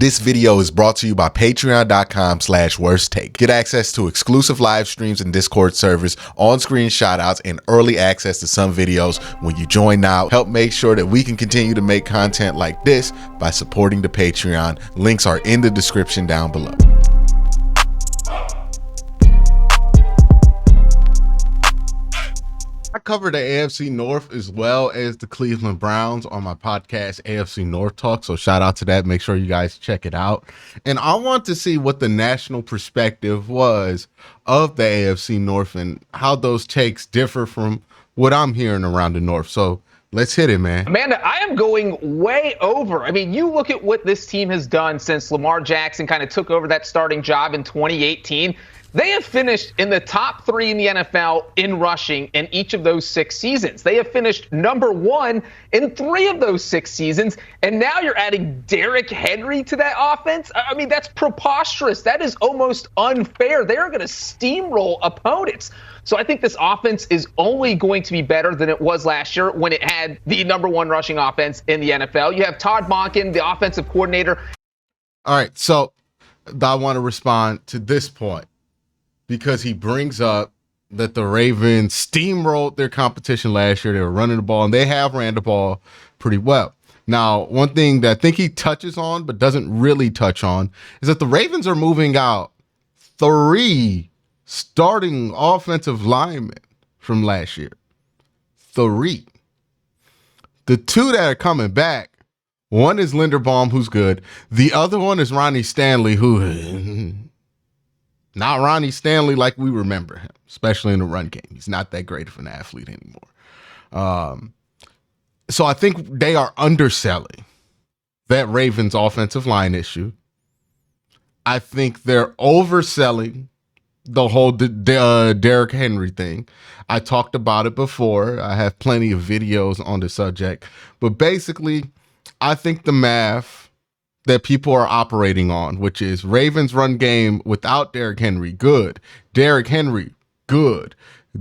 This video is brought to you by patreon.com/worsttake. Get access to exclusive live streams and Discord servers, on-screen shoutouts, and early access to some videos when you join now. Help make sure that we can continue to make content like this by supporting the Patreon. Links are in the description down below. I cover the AFC North as well as the Cleveland Browns on my podcast, AFC North Talk. So shout out to that. Make sure you guys check it out. And I want to see what the national perspective was of the AFC North and how those takes differ from what I'm hearing around the North. So let's hit it, man. Amanda, I am going way over. I mean, you look at what this team has done since Lamar Jackson kind of took over that starting job in 2018. They have finished in the top 3 in the NFL in rushing in each of those 6 seasons. They have finished number 1 in 3 of those 6 seasons. And now you're adding Derrick Henry to that offense. I mean, that's preposterous. That is almost unfair. They are going to steamroll opponents. So I think this offense is only going to be better than it was last year when it had the number 1 rushing offense in the NFL. You have Todd Monken, the offensive coordinator. All right, so I want to respond to this point, because he brings up that the Ravens steamrolled their competition last year. They were running the ball, and they have ran the ball pretty well. Now, one thing that I think he touches on but doesn't really touch on is that the Ravens are moving out 3 starting offensive linemen from last year. 3. The 2 that are coming back, one is Linderbaum, who's good. The other one is Ronnie Stanley, who... Not Ronnie Stanley like we remember him, especially in the run game. He's not that great of an athlete anymore. So I think they are underselling that Ravens offensive line issue. I think they're overselling the whole Derrick Henry thing. I talked about it before. I have plenty of videos on the subject. But basically, I think the math that people are operating on, which is Ravens run game without Derrick Henry, good. Derrick Henry, good.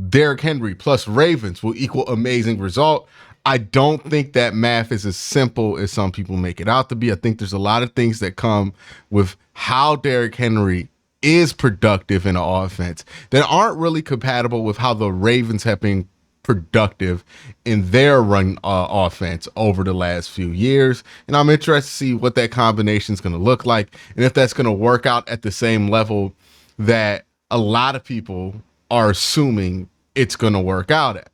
Derrick Henry plus Ravens will equal amazing result. I don't think that math is as simple as some people make it out to be. I think there's a lot of things that come with how Derrick Henry is productive in an offense that aren't really compatible with how the Ravens have been productive in their run offense over the last few years. And I'm interested to see what that combination is going to look like and if that's going to work out at the same level that a lot of people are assuming it's going to work out at.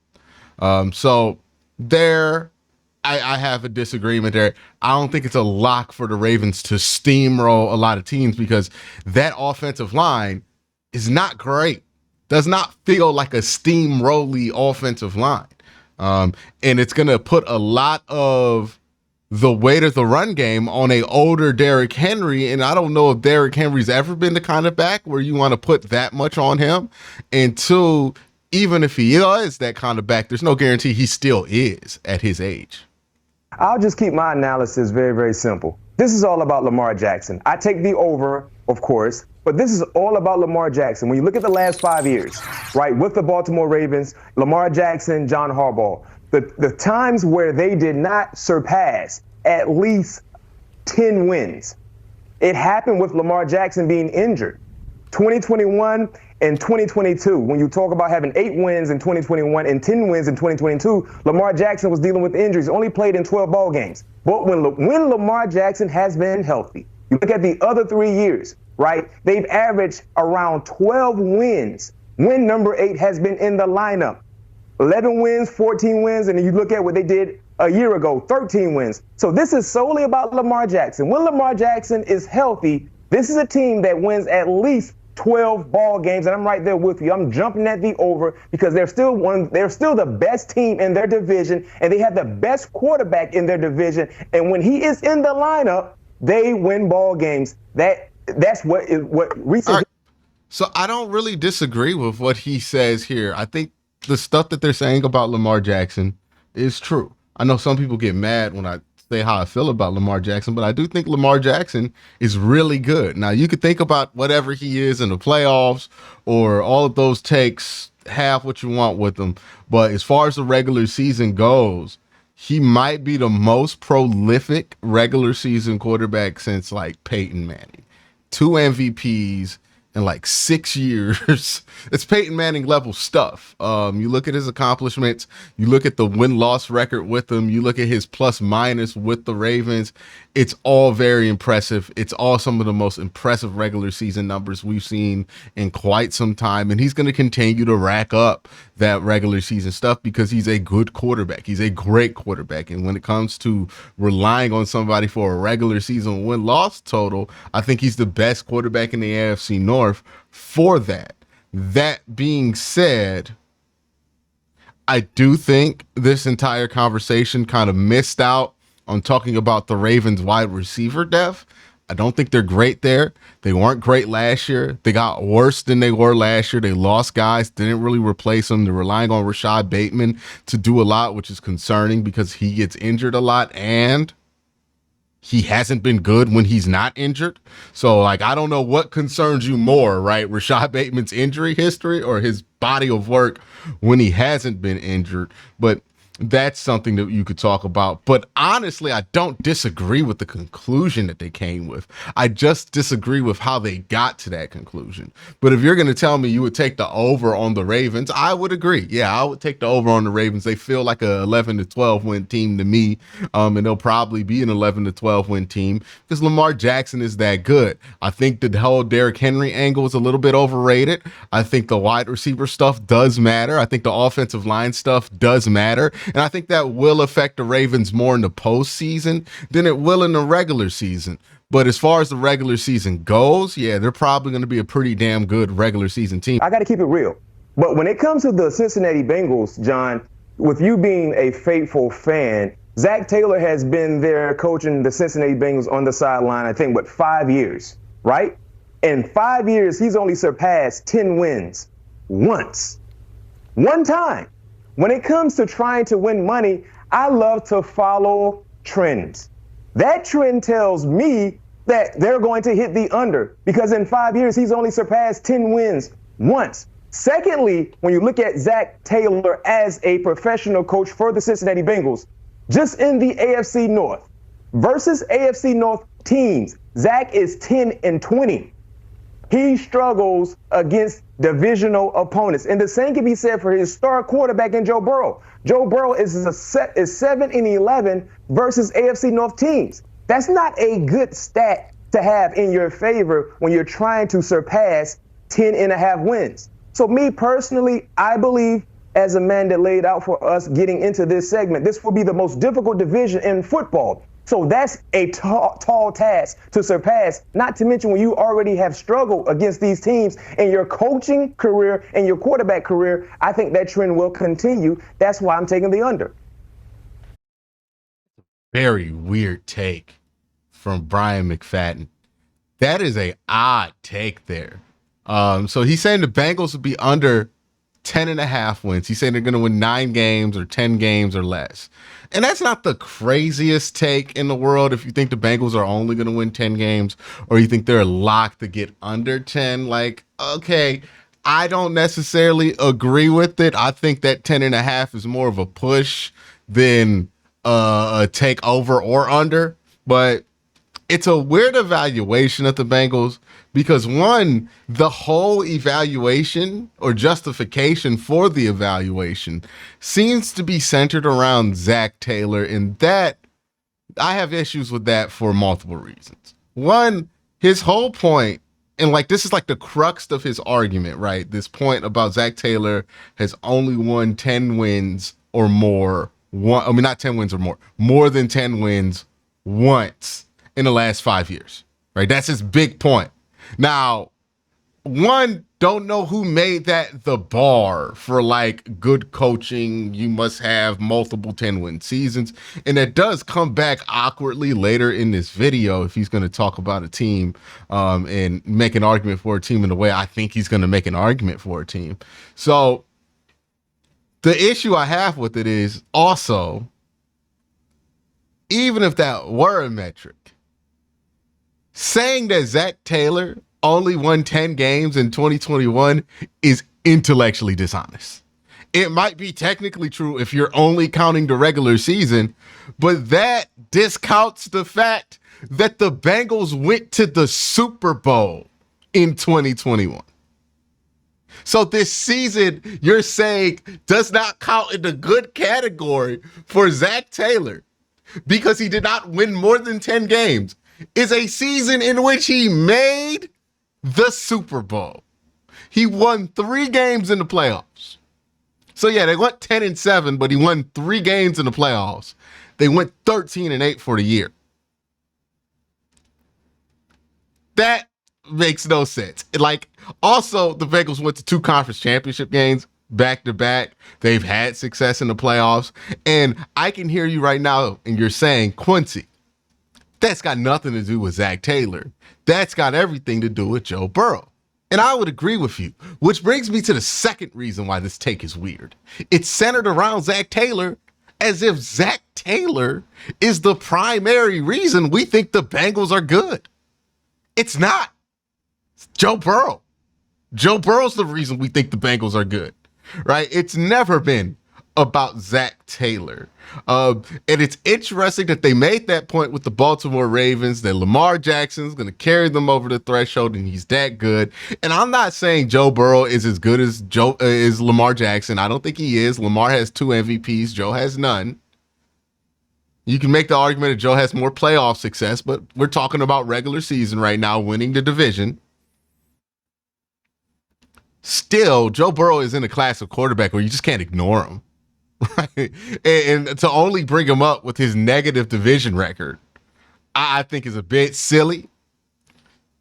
So there, I have a disagreement there. I don't think it's a lock for the Ravens to steamroll a lot of teams because that offensive line is not great. Does not feel like a steamrolly offensive line. And it's going to put a lot of the weight of the run game on a older Derrick Henry. And I don't know if Derrick Henry's ever been the kind of back where you want to put that much on him. And 2, even if he is that kind of back, there's no guarantee he still is at his age. I'll just keep my analysis very, very simple. This is all about Lamar Jackson. I take the over, of course, but this is all about Lamar Jackson. When you look at the last 5 years, right, with the Baltimore Ravens, Lamar Jackson, John Harbaugh, the times where they did not surpass at least 10 wins, it happened with Lamar Jackson being injured. 2021 and 2022, when you talk about having 8 wins in 2021 and 10 wins in 2022, Lamar Jackson was dealing with injuries, only played in 12 ball games. But when Lamar Jackson has been healthy, you look at the other 3 years, right? They've averaged around 12 wins. Win number 8 has been in the lineup. 11 wins, 14 wins, and then you look at what they did a year ago, 13 wins. So this is solely about Lamar Jackson. When Lamar Jackson is healthy, this is a team that wins at least 12 ball games, and I'm right there with you. I'm jumping at the over because they're still the best team in their division, and they have the best quarterback in their division. And when he is in the lineup, they win ball games. That's what recent. Right. So I don't really disagree with what he says here. I think the stuff that they're saying about Lamar Jackson is true. I know some people get mad when I say how I feel about Lamar Jackson, but I do think Lamar Jackson is really good. Now, you could think about whatever he is in the playoffs or all of those takes, have what you want with him. But as far as the regular season goes, he might be the most prolific regular season quarterback since like Peyton Manning. 2 MVPs in like 6 years. It's Peyton Manning level stuff. You look at his accomplishments, you look at the win-loss record with him, you look at his plus minus with the Ravens. It's all very impressive. It's all some of the most impressive regular season numbers we've seen in quite some time. And he's going to continue to rack up that regular season stuff because he's a good quarterback. He's a great quarterback. And when it comes to relying on somebody for a regular season win-loss total, I think he's the best quarterback in the AFC North for that. That being said, I do think this entire conversation kind of missed out on talking about the Ravens wide receiver depth. I don't think they're great there. They weren't great last year. They got worse than they were last year. They lost guys, didn't really replace them. They're relying on Rashad Bateman to do a lot, which is concerning because he gets injured a lot and he hasn't been good when he's not injured. So, like, I don't know what concerns you more, right? Rashad Bateman's injury history or his body of work when he hasn't been injured. But that's something that you could talk about. But honestly, I don't disagree with the conclusion that they came with. I just disagree with how they got to that conclusion. But if you're going to tell me you would take the over on the Ravens, I would agree. Yeah, I would take the over on the Ravens. They feel like a 11-12 win team to me. And they'll probably be an 11-12 win team because Lamar Jackson is that good. I think the whole Derrick Henry angle is a little bit overrated. I think the wide receiver stuff does matter. I think the offensive line stuff does matter. And I think that will affect the Ravens more in the postseason than it will in the regular season. But as far as the regular season goes, yeah, they're probably going to be a pretty damn good regular season team. I got to keep it real. But when it comes to the Cincinnati Bengals, John, with you being a faithful fan, Zach Taylor has been there coaching the Cincinnati Bengals on the sideline, I think, 5 years, right? In 5 years, he's only surpassed 10 wins once. One time. When it comes to trying to win money, I love to follow trends. That trend tells me that they're going to hit the under because in 5 years, he's only surpassed 10 wins once. Secondly, when you look at Zach Taylor as a professional coach for the Cincinnati Bengals, just in the AFC North versus AFC North teams, Zach is 10-20. He struggles against divisional opponents. And the same can be said for his star quarterback in Joe Burrow. Joe Burrow is 7-11 versus AFC North teams. That's not a good stat to have in your favor when you're trying to surpass 10.5 wins. So me personally, I believe, as a man that laid out for us getting into this segment, this will be the most difficult division in football. So that's a tall task to surpass, not to mention when you already have struggled against these teams in your coaching career and your quarterback career. I think that trend will continue. That's why I'm taking the under. Very weird take from Brian McFadden. That is a odd take there. So he's saying the Bengals would be under 10.5 wins. He's saying they're going to win 9 games or 10 games or less. And that's not the craziest take in the world if you think the Bengals are only going to win 10 games or you think they're locked to get under 10. Like, okay, I don't necessarily agree with it. I think that 10.5 is more of a push than a take over or under. But it's a weird evaluation of the Bengals because, one, the whole evaluation or justification for the evaluation seems to be centered around Zach Taylor, and that I have issues with that for multiple reasons. One, his whole point, and like this is like the crux of his argument, right? This point about Zach Taylor has only won 10 wins or more. Not 10 wins or more than 10 wins once in the last 5 years, right? That's his big point. Now, one, don't know who made that the bar for like good coaching. You must have multiple 10-win seasons. And that does come back awkwardly later in this video if he's going to talk about a team and make an argument for a team in the way I think he's going to make an argument for a team. So the issue I have with it is also, even if that were a metric, saying that Zach Taylor only won 10 games in 2021 is intellectually dishonest. It might be technically true if you're only counting the regular season, but that discounts the fact that the Bengals went to the Super Bowl in 2021. So this season, you're saying, does not count in the good category for Zach Taylor because he did not win more than 10 games, is a season in which he made the Super Bowl. He won 3 games in the playoffs. So yeah, they went 10-7, but he won 3 games in the playoffs. They went 13-8 for the year. That makes no sense. Like, also, the Bengals went to 2 conference championship games back to back. They've had success in the playoffs. And I can hear you right now, and you're saying, Quincy, that's got nothing to do with Zach Taylor. That's got everything to do with Joe Burrow. And I would agree with you, which brings me to the second reason why this take is weird. It's centered around Zach Taylor, as if Zach Taylor is the primary reason we think the Bengals are good. It's not. It's Joe Burrow. Joe Burrow's the reason we think the Bengals are good, right? It's never been about Zach Taylor. And it's interesting that they made that point with the Baltimore Ravens, that Lamar Jackson's going to carry them over the threshold and he's that good. And I'm not saying Joe Burrow is as good as Lamar Jackson. I don't think he is. Lamar has 2 MVPs. Joe has none. You can make the argument that Joe has more playoff success, but we're talking about regular season right now, winning the division. Still, Joe Burrow is in a class of quarterback where you just can't ignore him. Right? And to only bring him up with his negative division record, I think is a bit silly.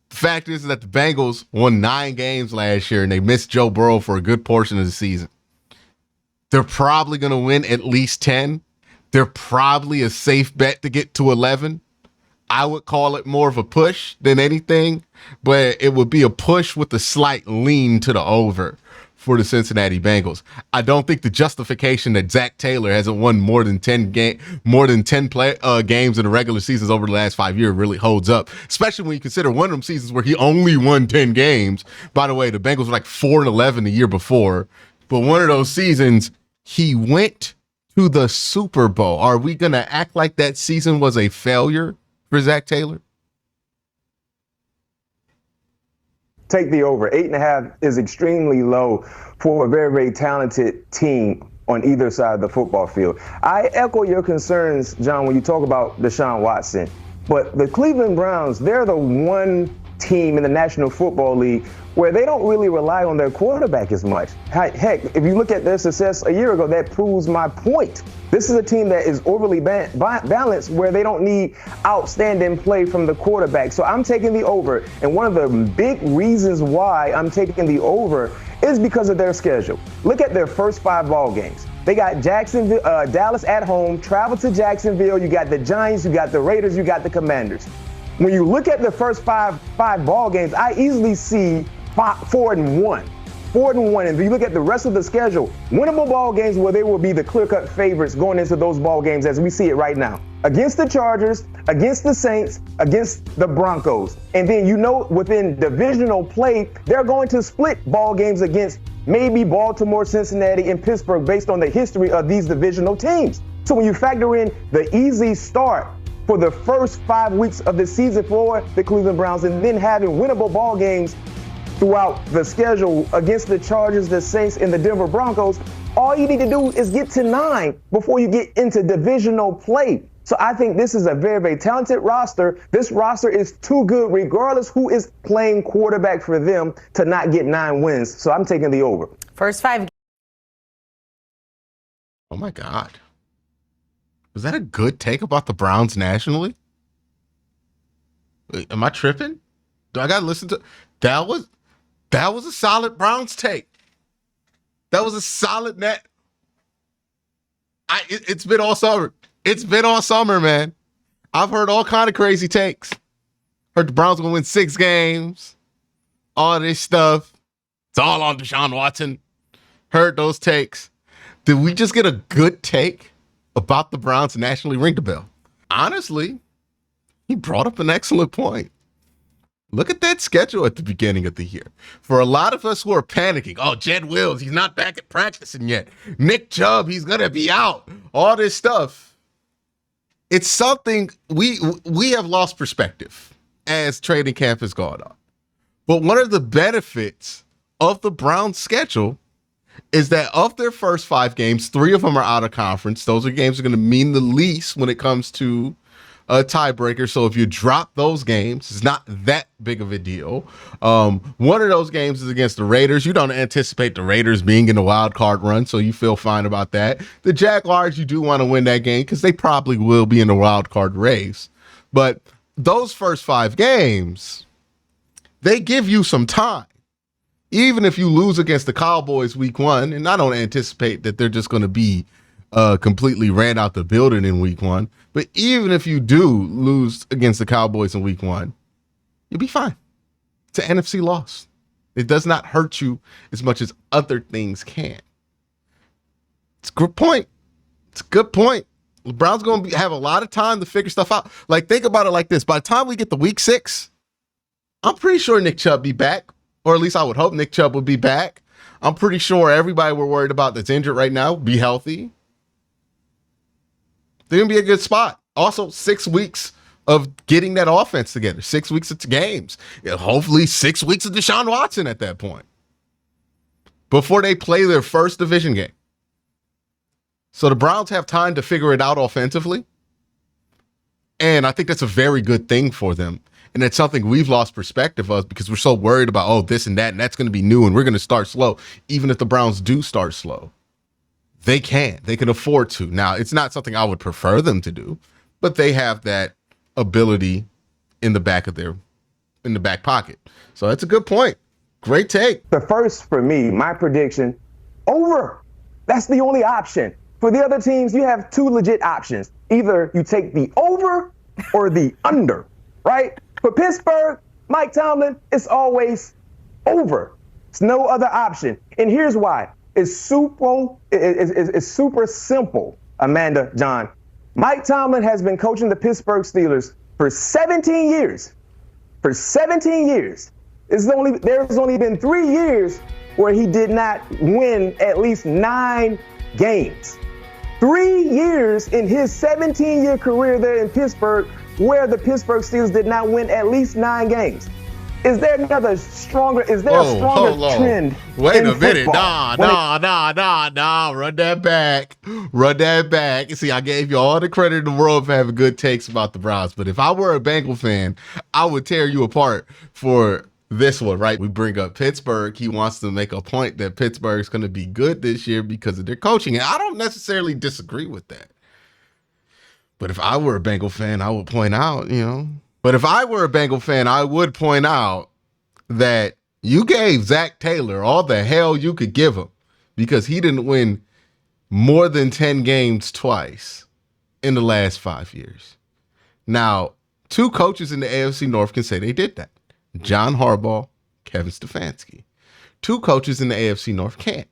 The fact is that the Bengals won 9 games last year and they missed Joe Burrow for a good portion of the season. They're probably going to win at least 10. They're probably a safe bet to get to 11. I would call it more of a push than anything, but it would be a push with a slight lean to the over for the Cincinnati Bengals. I don't think the justification that Zach Taylor hasn't won more than 10 games in the regular seasons over the last 5 years really holds up, especially when you consider one of them seasons where he only won 10 games. By the way, the Bengals were like 4-11 the year before, but one of those seasons he went to the Super Bowl. Are we going to act like that season was a failure for Zach Taylor? Take the over. 8.5 is extremely low for a very, very talented team on either side of the football field. I echo your concerns, John, when you talk about Deshaun Watson. But the Cleveland Browns, they're the one team in the National Football League where they don't really rely on their quarterback as much. Heck, if you look at their success a year ago, that proves my point. This is a team that is overly balanced where they don't need outstanding play from the quarterback. So I'm taking the over. And one of the big reasons why I'm taking the over is because of their schedule. Look at their first 5 ball games. They got Dallas at home, travel to Jacksonville. You got the Giants, you got the Raiders, you got the Commanders. When you look at the first five ball games, I easily see 4-1. 4-1. And if you look at the rest of the schedule, winnable ball games where they will be the clear-cut favorites going into those ball games as we see it right now. Against the Chargers, against the Saints, against the Broncos. And then within divisional play, they're going to split ball games against maybe Baltimore, Cincinnati, and Pittsburgh based on the history of these divisional teams. So when you factor in the easy start for the first 5 weeks of the season for the Cleveland Browns and then having winnable ball games throughout the schedule against the Chargers, the Saints, and the Denver Broncos, all you need to do is get to 9 before you get into divisional play. So I think this is a very, very talented roster. This roster is too good, regardless who is playing quarterback for them, to not get 9 wins. So I'm taking the over. First 5. Oh, my God. Was that a good take about the Browns nationally? Wait, am I tripping? Do I got to listen to... That was a solid Browns take. That was a solid net. It's been all summer. It's been all summer, man. I've heard all kind of crazy takes. Heard the Browns gonna win 6 games. All this stuff. It's all on Deshaun Watson. Heard those takes. Did we just get a good take about the Browns nationally? Ring the bell. Honestly, he brought up an excellent point. Look at that schedule at the beginning of the year. For a lot of us who are panicking, oh, Jed Wills, he's not back at practicing yet. Nick Chubb, he's going to be out. All this stuff. It's something we have lost perspective as training camp has gone on. But one of the benefits of the Browns schedule is that of their first 5 games, 3 of them are out of conference. Those are games that are going to mean the least when it comes to a tiebreaker. So if you drop those games, it's not that big of a deal. One of those games is against the Raiders. You don't anticipate the Raiders being in the wild card run, so you feel fine about that. The Jaguars, you do want to win that game because they probably will be in the wild card race. But those first 5 games, they give you some time. Even if you lose against the Cowboys week 1, and I don't anticipate that they're just going to be completely ran out the building in week 1, but even if you do lose against the Cowboys in week 1, you'll be fine. It's an NFC loss. It does not hurt you as much as other things can. It's a good point. It's a good point. The Browns going to have a lot of time to figure stuff out. Like, think about it like this. By the time we get to week 6, I'm pretty sure Nick Chubb be back. Or at least I would hope Nick Chubb would be back. I'm pretty sure everybody we're worried about that's injured right now be healthy. They're going to be a good spot. Also, 6 weeks of getting that offense together. 6 weeks of games. Yeah, hopefully 6 weeks of Deshaun Watson at that point. Before they play their first division game. So the Browns have time to figure it out offensively. And I think that's a very good thing for them. And it's something we've lost perspective of because we're so worried about, oh, this and that, and that's going to be new, and we're going to start slow. Even if the Browns do start slow, they can. They can afford to. Now, it's not something I would prefer them to do, but they have that ability in the back pocket. So that's a good point. Great take. The first for me, my prediction, over. That's the only option. For the other teams, you have 2 legit options. Either you take the over or the under, right? For Pittsburgh, Mike Tomlin, it's always over. It's no other option. And here's why. It's super simple, Amanda, John. Mike Tomlin has been coaching the Pittsburgh Steelers for 17 years. For 17 years. There's only been 3 years where he did not win at least 9 games. 3 years in his 17-year career there in Pittsburgh where the Pittsburgh Steelers did not win at least 9 games. Is there a stronger trend? Wait a minute. Nah. Run that back. See, I gave you all the credit in the world for having good takes about the Browns. But if I were a Bengal fan, I would tear you apart for this one, right? We bring up Pittsburgh. He wants to make a point that Pittsburgh's going to be good this year because of their coaching. And I don't necessarily disagree with that. But if I were a Bengal fan, I would point out, that you gave Zach Taylor all the hell you could give him because he didn't win more than 10 games twice in the last 5 years. Now, 2 coaches in the AFC North can say they did that. John Harbaugh, Kevin Stefanski. 2 coaches in the AFC North can't.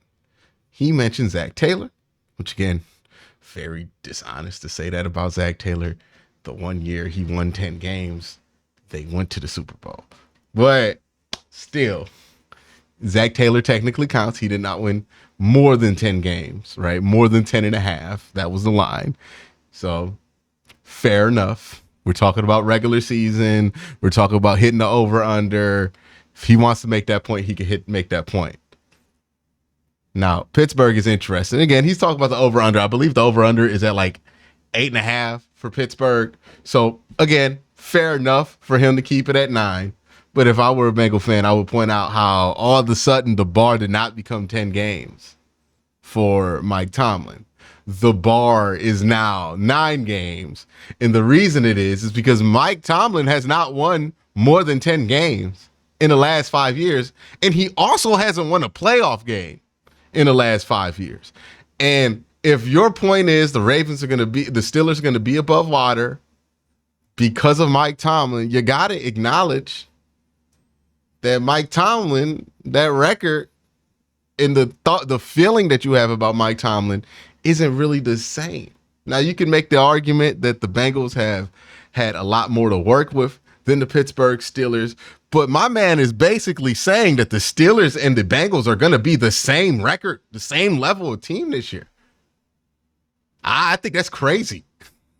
He mentioned Zach Taylor, which again, very dishonest to say that about Zach Taylor. The 1 year he won 10 games, they went to the Super Bowl. But still, Zach Taylor technically counts. He did not win more than 10 games, right? More than 10 and a half. That was the line. So fair enough. We're talking about regular season. We're talking about hitting the over-under. If he wants to make that point, he can make that point. Now, Pittsburgh is interesting. Again, he's talking about the over-under. I believe the over-under is at like 8.5 for Pittsburgh. So, again, fair enough for him to keep it at 9. But if I were a Bengal fan, I would point out how all of a sudden the bar did not become 10 games for Mike Tomlin. The bar is now 9 games. And the reason it is because Mike Tomlin has not won more than 10 games in the last 5 years. And he also hasn't won a playoff game in the last 5 years. And if your point is the Steelers are going to be above water because of Mike Tomlin, you got to acknowledge that Mike Tomlin, that record and the feeling that you have about Mike Tomlin isn't really the same. Now, you can make the argument that the Bengals have had a lot more to work with than the Pittsburgh Steelers. But my man is basically saying that the Steelers and the Bengals are going to be the same record, the same level of team this year. I think that's crazy.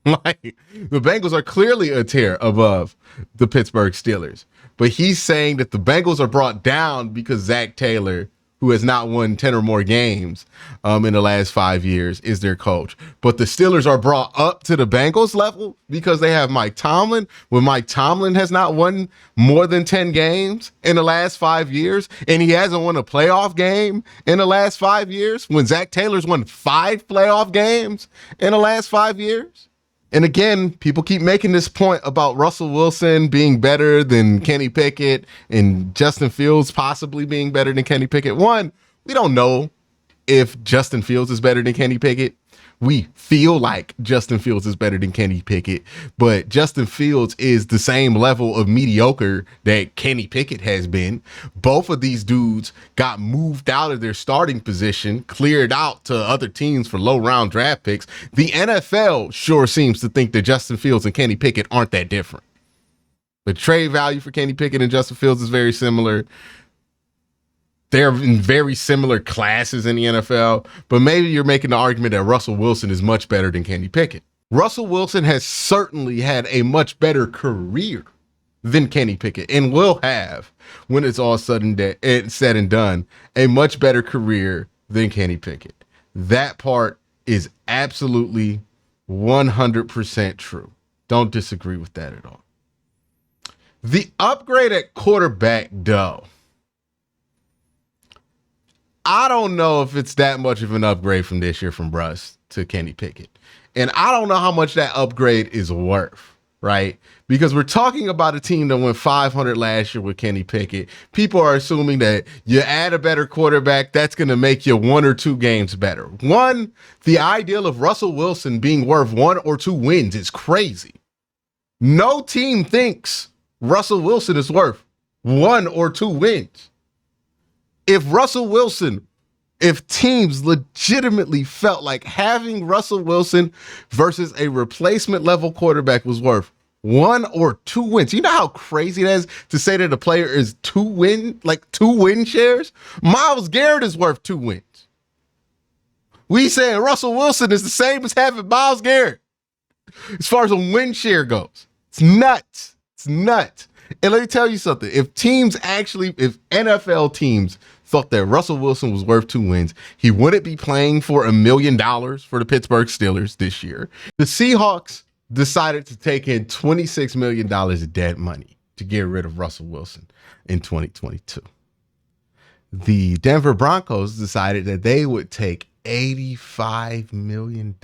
Like, the Bengals are clearly a tier above the Pittsburgh Steelers. But he's saying that the Bengals are brought down because Zach Taylor, who has not won 10 or more games in the last 5 years, is their coach. But the Steelers are brought up to the Bengals level because they have Mike Tomlin, when Mike Tomlin has not won more than 10 games in the last 5 years, and he hasn't won a playoff game in the last 5 years, when Zach Taylor's won 5 playoff games in the last 5 years. And again, people keep making this point about Russell Wilson being better than Kenny Pickett and Justin Fields possibly being better than Kenny Pickett. One, we don't know if Justin Fields is better than Kenny Pickett. We feel like Justin Fields is better than Kenny Pickett, but Justin Fields is the same level of mediocre that Kenny Pickett has been. Both of these dudes got moved out of their starting position, cleared out to other teams for low round draft picks. The NFL sure seems to think that Justin Fields and Kenny Pickett aren't that different. The trade value for Kenny Pickett and Justin Fields is very similar. They're in very similar classes in the NFL, but maybe you're making the argument that Russell Wilson is much better than Kenny Pickett. Russell Wilson has certainly had a much better career than Kenny Pickett and will have, when it's all said and done, a much better career than Kenny Pickett. That part is absolutely 100% true. Don't disagree with that at all. The upgrade at quarterback, though, I don't know if it's that much of an upgrade from this year from Russ to Kenny Pickett. And I don't know how much that upgrade is worth, right? Because we're talking about a team that went 500 last year with Kenny Pickett. People are assuming that you add a better quarterback, that's going to make you 1 or 2 games better. One, the ideal of Russell Wilson being worth 1 or 2 wins is crazy. No team thinks Russell Wilson is worth 1 or 2 wins. If teams legitimately felt like having Russell Wilson versus a replacement level quarterback was worth 1 or 2 wins. You know how crazy that is to say that a player is 2 win shares? Myles Garrett is worth 2 wins. We saying Russell Wilson is the same as having Myles Garrett as far as a win share goes. It's nuts. It's nuts. And let me tell you something. If NFL teams thought that Russell Wilson was worth 2 wins, he wouldn't be playing for $1 million for the Pittsburgh Steelers this year. The Seahawks decided to take in $26 million of dead money to get rid of Russell Wilson in 2022. The Denver Broncos decided that they would take $85 million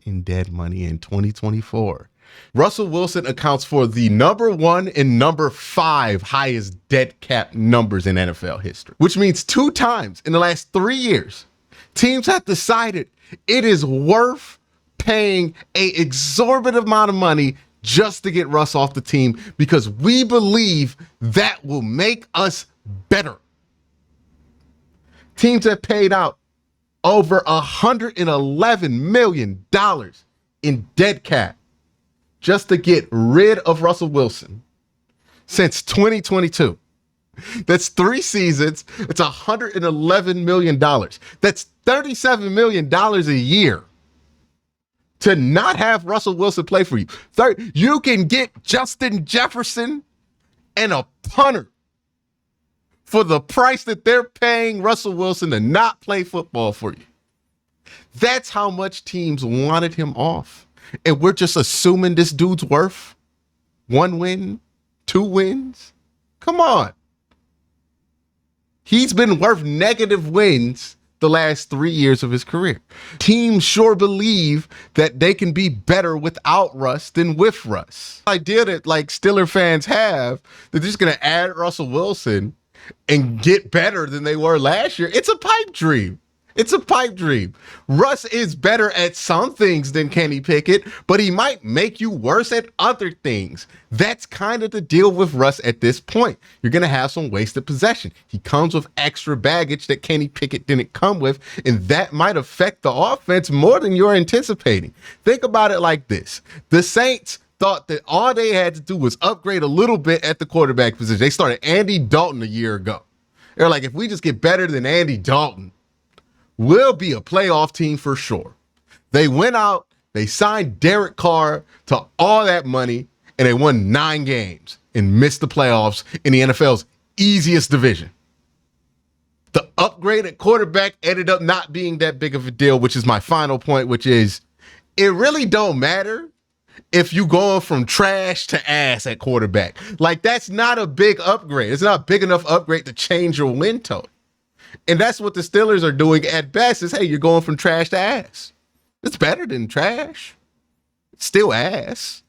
in dead money in 2024. Russell Wilson accounts for the number 1 and number 5 highest dead cap numbers in NFL history, which means 2 times in the last 3 years, teams have decided it is worth paying an exorbitant amount of money just to get Russ off the team because we believe that will make us better. Teams have paid out over $111 million in dead cap just to get rid of Russell Wilson since 2022. That's 3 seasons. It's $111 million. That's $37 million a year to not have Russell Wilson play for you. You can get Justin Jefferson and a punter for the price that they're paying Russell Wilson to not play football for you. That's how much teams wanted him off. And we're just assuming this dude's worth 1 win, 2 wins. Come on. He's been worth negative wins the last 3 years of his career. Teams sure believe that they can be better without Russ than with Russ. The idea that Steeler fans have that they're just going to add Russell Wilson and get better than they were last year, it's a pipe dream. It's a pipe dream. Russ is better at some things than Kenny Pickett, but he might make you worse at other things. That's kind of the deal with Russ at this point. You're going to have some wasted possession. He comes with extra baggage that Kenny Pickett didn't come with, and that might affect the offense more than you're anticipating. Think about it like this. The Saints thought that all they had to do was upgrade a little bit at the quarterback position. They started Andy Dalton a year ago. They're like, if we just get better than Andy Dalton, we'll be a playoff team for sure. They went out, they signed Derek Carr to all that money, and they won 9 games and missed the playoffs in the NFL's easiest division. The upgrade at quarterback ended up not being that big of a deal, which is my final point, which is it really don't matter if you going from trash to ass at quarterback. Like, that's not a big upgrade. It's not a big enough upgrade to change your win total. And that's what the Steelers are doing at best is, hey, you're going from trash to ass. It's better than trash. It's still ass.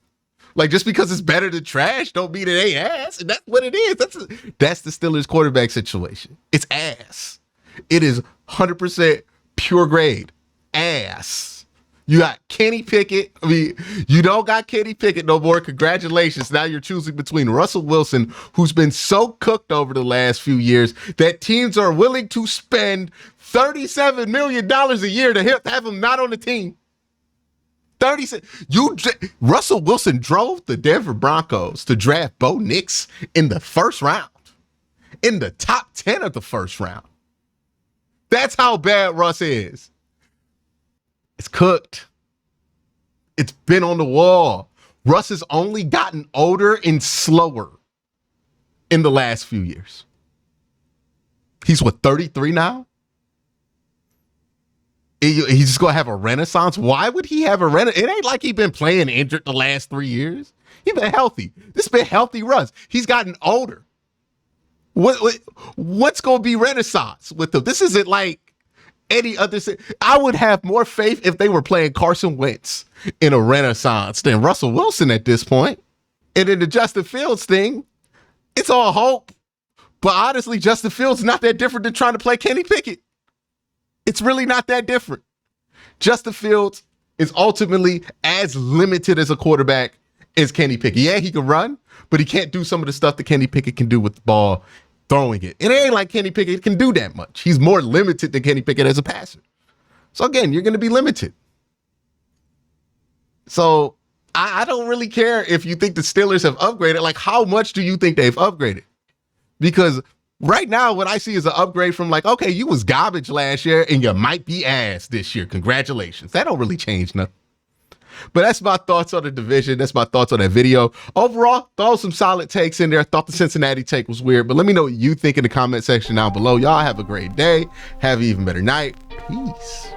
Like, just because it's better than trash don't mean it ain't ass. And that's what it is. That's the Steelers quarterback situation. It's ass. It is 100% pure grade. Ass. You got Kenny Pickett. I mean, you don't got Kenny Pickett no more. Congratulations. Now you're choosing between Russell Wilson, who's been so cooked over the last few years that teams are willing to spend $37 million a year to have him not on the team. Russell Wilson drove the Denver Broncos to draft Bo Nix in the first round, in the top 10 of the first round. That's how bad Russ is. It's cooked. It's been on the wall. Russ has only gotten older and slower in the last few years. He's 33 now? He's just going to have a renaissance? Why would he have a renaissance? It ain't like he's been playing injured the last 3 years. He's been healthy. This has been healthy Russ. He's gotten older. What's going to be renaissance with him? This isn't like any other. I would have more faith if they were playing Carson Wentz in a renaissance than Russell Wilson at this point. And in the Justin Fields thing, it's all hope. But honestly, Justin Fields is not that different than trying to play Kenny Pickett. It's really not that different. Justin Fields is ultimately as limited as a quarterback as Kenny Pickett. Yeah, he can run, but he can't do some of the stuff that Kenny Pickett can do with the ball throwing it. It ain't like Kenny Pickett can do that much. He's more limited than Kenny Pickett as a passer. So again, you're going to be limited. So I don't really care if you think the Steelers have upgraded. Like, how much do you think they've upgraded? Because right now, what I see is an upgrade from like, okay, you was garbage last year and you might be ass this year. Congratulations. That don't really change nothing. But that's my thoughts on the division. That's my thoughts on that video. Overall, throw some solid takes in there. Thought the Cincinnati take was weird, but let me know what you think in the comment section down below. Y'all have a great day. Have an even better night. Peace.